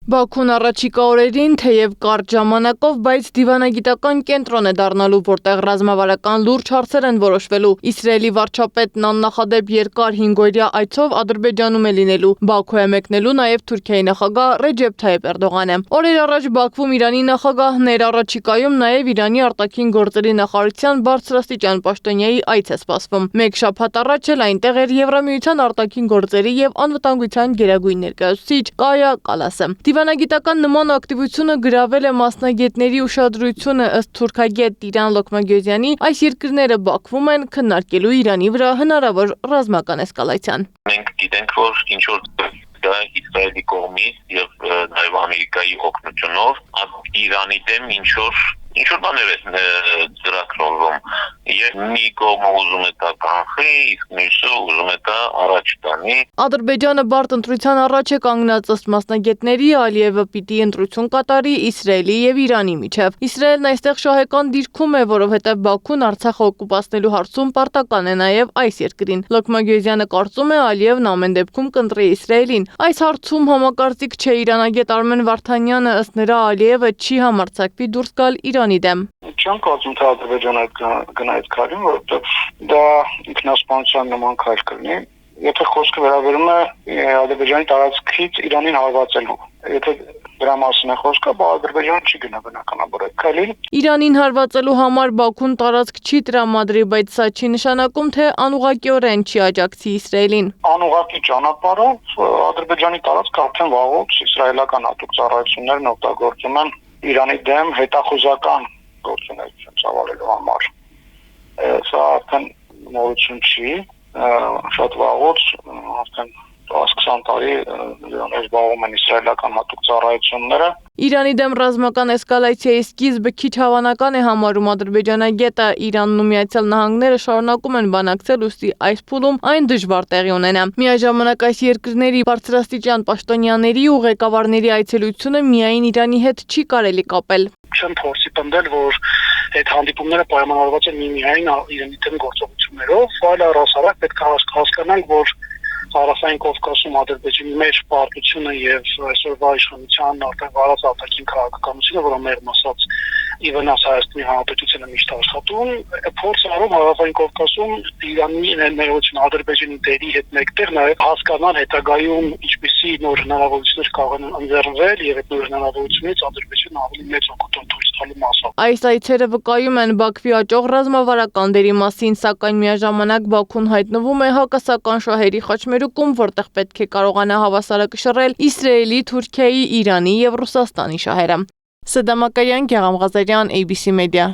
Բաքուն առաջիկա օրերին, թեև կարճ ժամանակով, բայց դիվանագիտական կենտրոն է դառնալու, որտեղ ռազմավարական լուրջ հարցեր են որոշվելու։ Իսրայելի վարչապետն աննախադեպ երկար 5-օրյա այցով Ադրբեջանում է լինելու։ Բաքու է մեկնելու նաև Թուրքիայի նախագահ Ռեջեփ Թայիփ Էրդողանը։ Օրեր առաջ Բաքվում Իրանի նախագահներ, առաջիկայում նաև Իրանի արտաքին գործերի նախարարության բարձրաստիճան պաշտոնյայի այց է սպասվում։ Մեկ շաբաթ առաջ էլ այնտեղ էր Եվրամիության արտաքին գործերի եւ անվտանգության գերագույն ներկայացուցիչ Կայա Կալասը։ Դիվանագիտական նման ակտիվությունը գրավել է մասնագետների ուշադրությունը, ըստ թուրքագետ Տիրան Լոկմագյոզյանի, այս երկրները Բաքվում են քննարկելու Իրանի վրա հնարավոր ռազմական էսկալացիան։ Մենք գիտենք, որ ինչ-որ դա Իսրայելի կողմից եւ նաեւ Ամերիկայի օգնությունով Իրանի դեմ ինչ-որ բաներ է ծրագրվում եւ մի կողմը ուզում է դա կանխի, իսկ մյուսը ուզում է դա առաջ տանի։ Ադրբեջանը բարդ ընտրության առաջ է կանգնած, ըստ մասնագետների, Ալիևը պիտի ընտրություն կատարի Իսրայելի եւ Իրանի միջև։ Իսրայելն այստեղ շահեկան դիրքում է, որովհետեւ Բաքուն Արցախը օկուպացնելու հարցում պարտական է նաեւ այս երկրին։ Լոկմագյոզյանը կարծում է, Ալիևն ամեն դեպքում կընտրի Իսրայելին։ Այս հարցում համակարծիք չէ իրանագետ Արմեն Վարդանյանը, ըստ նրա Ալիևը չի համարձակվի դուրս գալ Իրանի դեմ։ Չեմ կարծում, թե Ադրբեջանը գնա այդ քայլին, որովհետև դա ինքնասպանության նման քայլ կլինի։ Եթե խոսքը վերաբերում է Ադրբեջանի տարածքից Իրանին հարվածելու, եթե դրա մասին է խոսքը, Ադրբեջանը չի գնա բնականաբար այդ քայլին։ Իրանին հարվածելու համար Բաքուն տարածք չի տրամադրի, բայց սա չի նշանակում, թե անուղղակիորեն չի աջակցի Իսրայելին։ Անուղղակի ճանապարհով Ադրբեջանի տարածքը արդեն վաղուց իսրայելական հատուկ ծառայություններն օգտագործում են Իրանի դեմ հետախուզական գործունեություն ծավալելու համար։ Սա արդեն նորություն չի, շատ վաղուց, արդեն 10-20 տարի դրանով զբաղվում են իսրայելական հատուկ ծառայությունները։ Իրանի դեմ ռազմական էսկալացիայի սկիզբը քիչ հավանական է համարում ադրբեջանագետը։ Իրանն ու Միացյալ Նահանգները շարունակում են բանակցել, ուստի այս փուլում այն դժվար տեղի ունենա։ Միաժամանակ այս երկրների բարձրաստիճան պաշտոնյաների ու ղեկավարների այցելությունը միայն Իրանի հետ չի կարելի կապել։ Չեմ փորձի պնդել, որ այդ հանդիպումները պայմանավորված են միայն Իրանի դեմ գործողություններով, այլ առասարակ պետք է հասկանանք, որ Հարավային Կովկասում Ադրբեջանի մեջ պարտությունը եւ այսօրվա իշխանության արտահայտված արտաքին քաղաքականությունը, որը մեղմ ասած ի վնաս Հայաստանի Հանրապետությանը միշտ աշխատում, փորձ արում Հարավային Կովկասում Իրանի ներողություն Ադրբեջանի դերի հետ մեկտեղ նաեւ հասկանալ հետագայում ինչպիսի նոր հնարավորություններ կարող են ընձեռվել եւ այդ նոր հնարավորությունից Ադրբեջանը ավելի մեծ օգուտ դուրս տալու մասով։ Այս այցերը վկայում են Բաքվի աճող ռազմավարական դերի մասին, սակայն միաժամանակ Բաքուն հայտնվում է հակասական շահերի խաչմերուկում, որտեղ պետք է կարողանա հավասարակշռել Իսրայելի, Թուրքիայի, Իրանի եւ Ռուսաստանի շահերը։ Սեդամակայան, Գեղամ Ղազարյան, ABC Media։